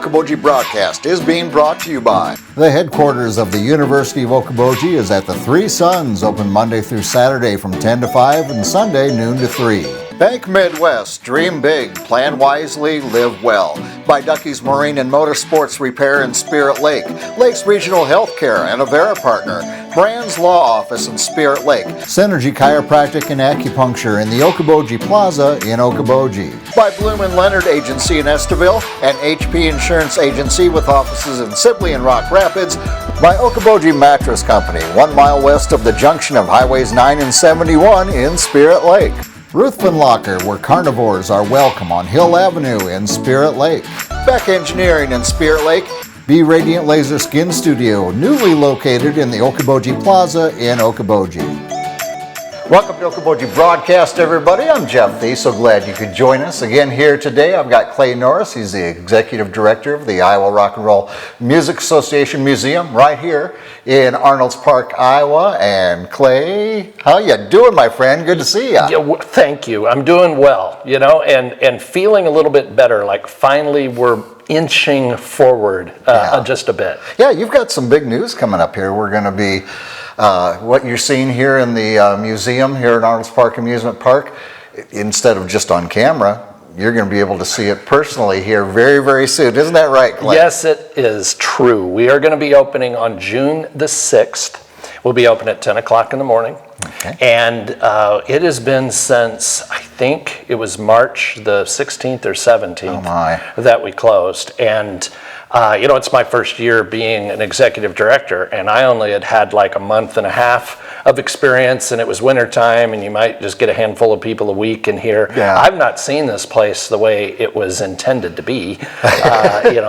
Okoboji broadcast is being brought to you by the headquarters of the University of Okoboji is at the Three Suns, open Monday through Saturday from 10 to 5 and Sunday noon to 3. Bank Midwest, dream big, plan wisely, live well. By Ducky's Marine and Motorsports Repair in Spirit Lake, Lakes Regional Healthcare and Avera Partner, Brand's Law Office in Spirit Lake, Synergy Chiropractic and Acupuncture in the Okoboji Plaza in Okoboji. By Bloom and Leonard Agency in Estaville and HP Insurance Agency with offices in Sibley and Rock Rapids. By Okoboji Mattress Company, 1 mile west of the junction of Highways 9 and 71 in Spirit Lake. Ruthven Locker, where carnivores are welcome on Hill Avenue in Spirit Lake. Beck Engineering in Spirit Lake. Be Radiant Laser Skin Studio, newly located in the Okoboji Plaza in Okoboji. Welcome to Okoboji Broadcast, everybody. I'm Jeff Thie. So glad you could join us again here today. I've got Clay Norris. He's the Executive Director of the Iowa Rock and Roll Music Association Museum right here in Arnolds Park, Iowa. And Clay, how you doing, my friend? Good to see you. Yeah, thank you. I'm doing well, and feeling a little bit better. Like finally we're inching forward just a bit. Yeah, you've got some big news coming up here. We're going to be what you're seeing here in the museum here at Arnolds Park Amusement Park, instead of just on camera, you're going to be able to see it personally here very, very soon. Isn't that right, Clay? Yes, it is true. We are going to be opening on June the 6th. We'll be open at 10 o'clock in the morning. Okay. And it has been since, I think it was March the 16th or 17th that we closed. And it's my first year being an executive director, and I only had like a month and a half of experience, and it was winter time, and you might just get a handful of people a week in here. Yeah. I've not seen this place the way it was intended to be,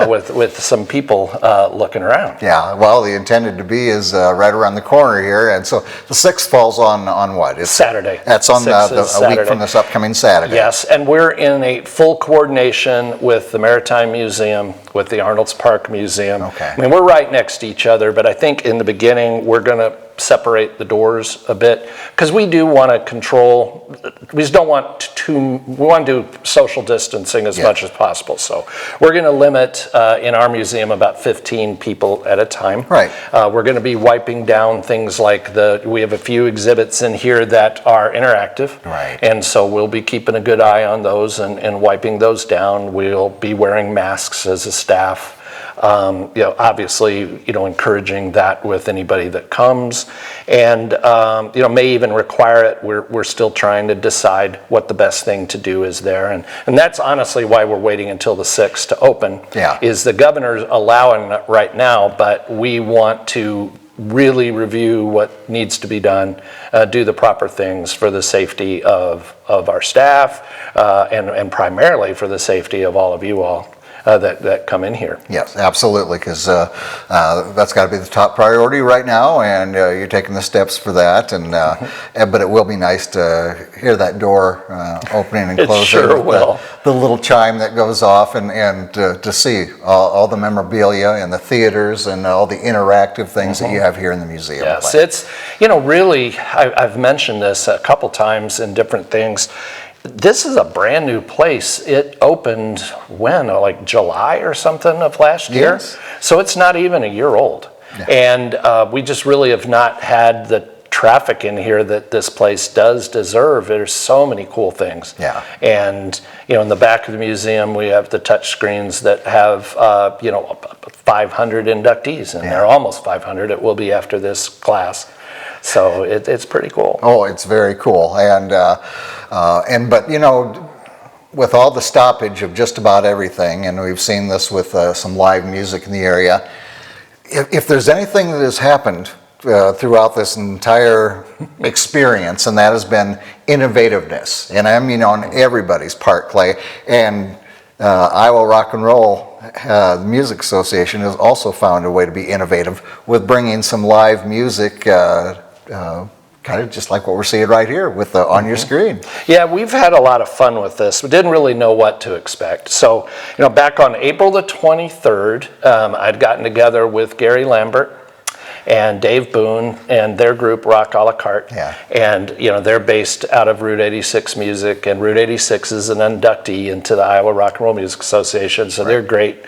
with some people looking around. Yeah, well, the intended to be is right around the corner here, and so the 6th falls on what? It's Saturday. That's on a week from this upcoming Saturday. Yes, and we're in a full coordination with the Maritime Museum, with the Arnolds Park Museum. Okay. I mean, we're right next to each other, but I think in the beginning we're going to separate the doors a bit because we do want to control. We just don't want we want to do social distancing as much as possible. So we're going to limit in our museum about 15 people at a time. Right. We're going to be wiping down things like we have a few exhibits in here that are interactive. Right. And so we'll be keeping a good eye on those and wiping those down. We'll be wearing masks as a staff. Obviously, encouraging that with anybody that comes, and may even require it. We're still trying to decide what the best thing to do is there, and that's honestly why we're waiting until the 6th to open. Yeah. Is the governor's allowing it right now, but we want to really review what needs to be done, do the proper things for the safety of our staff, and primarily for the safety of all of you all. That come in here. Yes, absolutely, because that's got to be the top priority right now, and you're taking the steps for that. But it will be nice to hear that door opening and closing. It sure will. The little chime that goes off, and to see all the memorabilia and the theaters and all the interactive things that you have here in the museum. Yes, it's really. I've mentioned this a couple times in different things. This is a brand new place. It opened when, like July or something of last year? Yes. So it's not even a year old. Yeah. And we just really have not had the traffic in here that this place does deserve. There's so many cool things. Yeah. And, in the back of the museum, we have the touch screens that have, 500 inductees in there, almost 500. It will be after this class. So it's pretty cool. Oh, it's very cool, but with all the stoppage of just about everything, and we've seen this with some live music in the area. If there's anything that has happened throughout this entire experience, and that has been innovativeness, and I mean on everybody's part, Clay, and Iowa Rock and Roll the Music Association has also found a way to be innovative with bringing some live music. Kind of just like what we're seeing right here with on your screen. Yeah, we've had a lot of fun with this. We didn't really know what to expect. So, back on April the 23rd, I'd gotten together with Gary Lambert and Dave Boone and their group Rock a la Carte. Yeah. And they're based out of Route 86 Music, and Route 86 is an inductee into the Iowa Rock and Roll Music Association. So they're great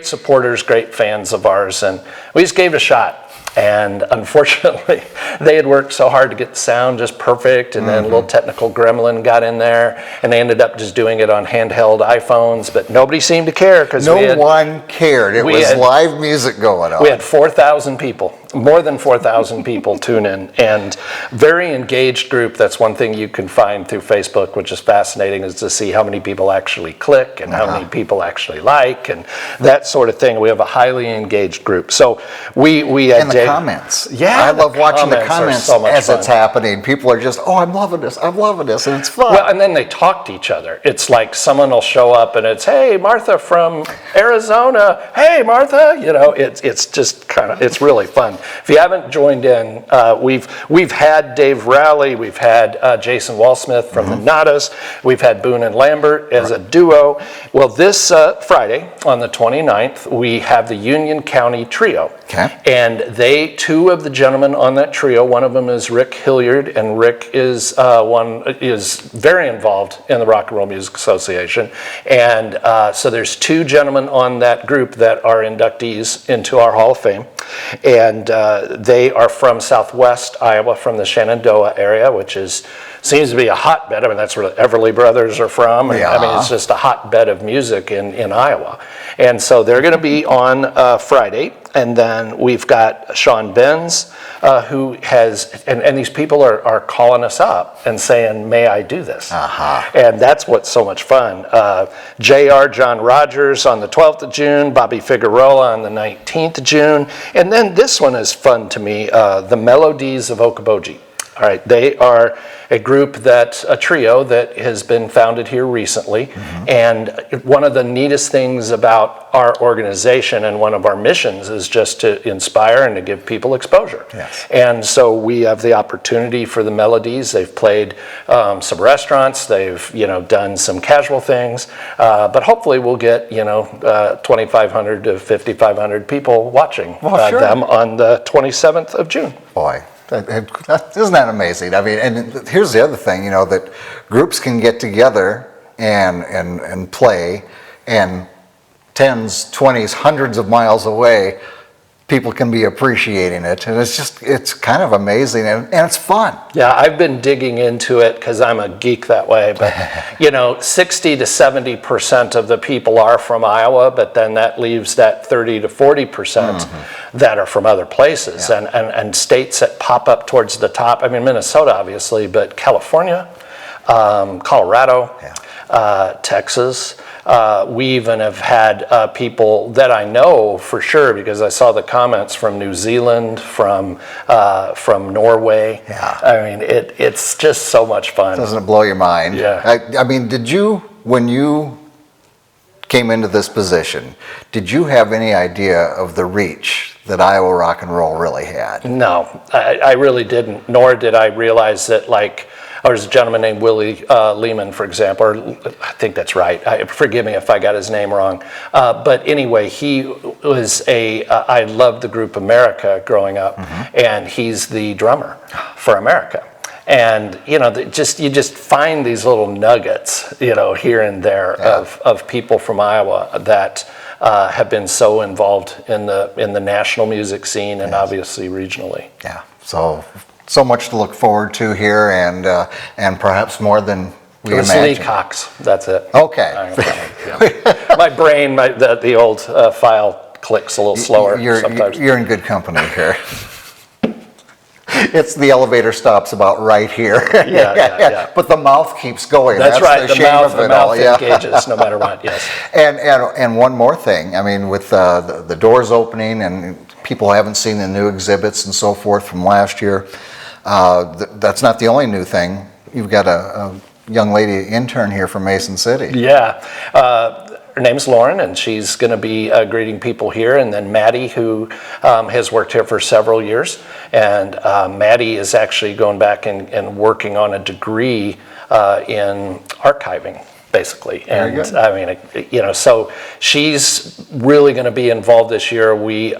supporters, great fans of ours, and we just gave it a shot. And unfortunately, they had worked so hard to get the sound just perfect, and then a little technical gremlin got in there, and they ended up just doing it on handheld iPhones, but nobody seemed to care because no one cared. It was live music going on. We had 4,000 people, more than 4,000 people tune in, and very engaged group. That's one thing you can find through Facebook, which is fascinating, is to see how many people actually click and how many people actually like and that sort of thing. We have a highly engaged group. So we had the comments. Yeah, I love watching the comments so as fun. It's happening. People are just, I'm loving this, and it's fun. Well, and then they talk to each other. It's like someone will show up and it's, hey, Martha from Arizona. Hey, Martha. It's just it's really fun. If you haven't joined in, we've had Dave Rowley, we've had Jason Walsmith from the Nadas, we've had Boone and Lambert as a duo. Well, this Friday on the 29th, we have the Union County Trio. Okay. And two of the gentlemen on that trio, one of them is Rick Hilliard, and Rick is very involved in the Rock and Roll Music Association. And so there's two gentlemen on that group that are inductees into our Hall of Fame. And they are from Southwest Iowa, from the Shenandoah area, which seems to be a hotbed. I mean, that's where the Everly Brothers are from. And, I mean, it's just a hotbed of music in Iowa. And so they're going to be on Friday. And then we've got Sean Benz, who has, and these people are calling us up and saying, may I do this? And that's what's so much fun. JR John Rogers on the 12th of June, Bobby Figueroa on the 19th of June. And then this one is fun to me, the Melodies of Okoboji. All right, they are a trio that has been founded here recently, and one of the neatest things about our organization and one of our missions is just to inspire and to give people exposure. Yes. And so we have the opportunity for the Melodies. They've played some restaurants, they've done some casual things, but hopefully we'll get 2,500 to 5,500 people watching them on the 27th of June. Boy. Isn't that amazing? I mean, and here's the other thing, that groups can get together and play, and tens, 20s, hundreds of miles away, people can be appreciating it, and it's kind of amazing, and it's fun. Yeah, I've been digging into it because I'm a geek that way, but 60 to 70% of the people are from Iowa, but then that leaves that 30 to 40% that are from other places, and states that pop up towards the top. I mean, Minnesota, obviously, but California, Colorado, Texas. We even have had people that I know for sure, because I saw the comments from New Zealand, from Norway. Yeah. I mean, it's just so much fun. Doesn't it blow your mind? Yeah. I mean, when you came into this position, did you have any idea of the reach that Iowa Rock and Roll really had? No, I really didn't, nor did I realize that, there's a gentleman named Willie Lehman, for example, or I think that's right. Forgive me if I got his name wrong. But anyway, he was I loved the group America growing up, and he's the drummer for America. And, you just find these little nuggets, here and there of people from Iowa that have been so involved in the national music scene and obviously regionally. Yeah, so much to look forward to here, and perhaps more than we imagined. Lee Cox, that's it. Okay. My brain, the old file clicks a little slower sometimes. You're in good company here. It's the elevator stops about right here. Yeah. But the mouth keeps going. That's right. The mouth engages no matter what. Yes. And one more thing. I mean, with the doors opening and people haven't seen the new exhibits and so forth from last year. That's not the only new thing. You've got a young lady intern here from Mason City. Yeah. Her name's Lauren, and she's going to be greeting people here. And then Maddie, who has worked here for several years. And Maddie is actually going back and working on a degree in archiving, basically. Very And good. I mean, so she's really going to be involved this year. We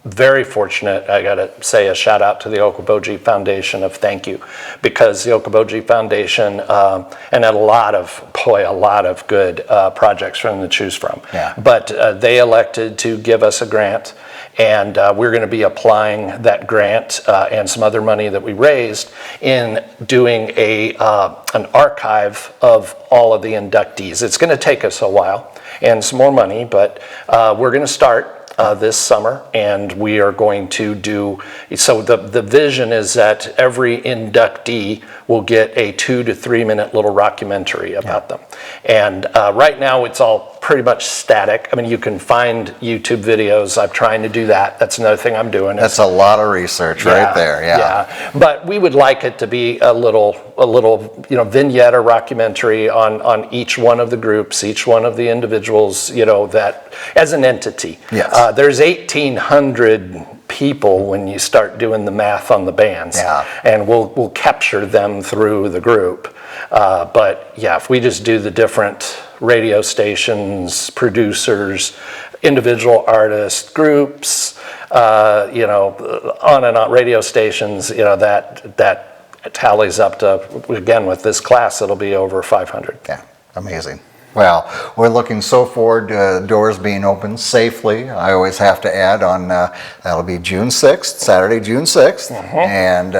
very fortunate. I got to say a shout out to the Okoboji Foundation of thank you, because the Okoboji Foundation and a lot of good projects for them to choose from. Yeah. But they elected to give us a grant, and we're going to be applying that grant and some other money that we raised in doing an archive of all of the inductees. It's going to take us a while and some more money, but we're going to start this summer, and we are going to do, so the vision is that every inductee will get a 2 to 3 minute little rockumentary about them. And right now it's all pretty much static. I mean, you can find YouTube videos. I'm trying to do that. That's another thing I'm doing. That's a lot of research right there. Yeah. But we would like it to be a little vignette or rockumentary on each one of the groups, each one of the individuals, that as an entity. Yes. There's 1,800 people when you start doing the math on the bands. Yeah. And we'll capture them through the group. But yeah, if we just do the different radio stations, producers, individual artists, groups, on and on, radio stations, that tallies up to, again, with this class, it'll be over 500. Yeah, amazing. Well, we're looking so forward to doors being open safely. I always have to add on, that'll be June 6th, Saturday, June 6th. And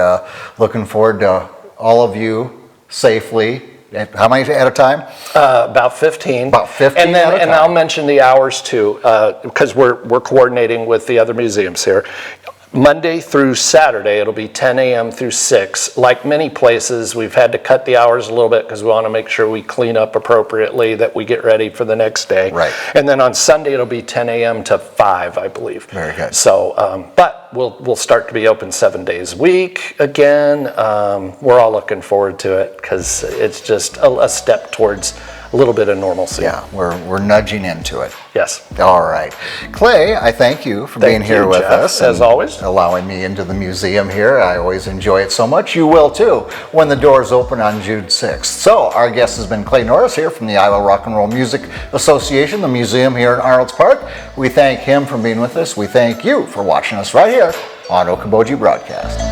looking forward to all of you safely. How many at a time? About 15. About 15 and then, and I'll mention the hours too, because we're coordinating with the other museums here. Monday through Saturday, it'll be 10 a.m. through 6. Like many places, we've had to cut the hours a little bit because we want to make sure we clean up appropriately, that we get ready for the next day. Right. And then on Sunday, it'll be 10 a.m. to 5, I believe. Very good. So, but we'll start to be open 7 days a week again. We're all looking forward to it because it's just a step towards a little bit of normalcy. Yeah, we're nudging into it. Yes. All right. Clay, I thank you for being here with us. As always. Allowing me into the museum here. I always enjoy it so much. You will too when the doors open on June 6th. So our guest has been Clay Norris here from the Iowa Rock and Roll Music Association, the museum here in Arnolds Park. We thank him for being with us. We thank you for watching us right here on Okoboji Broadcast.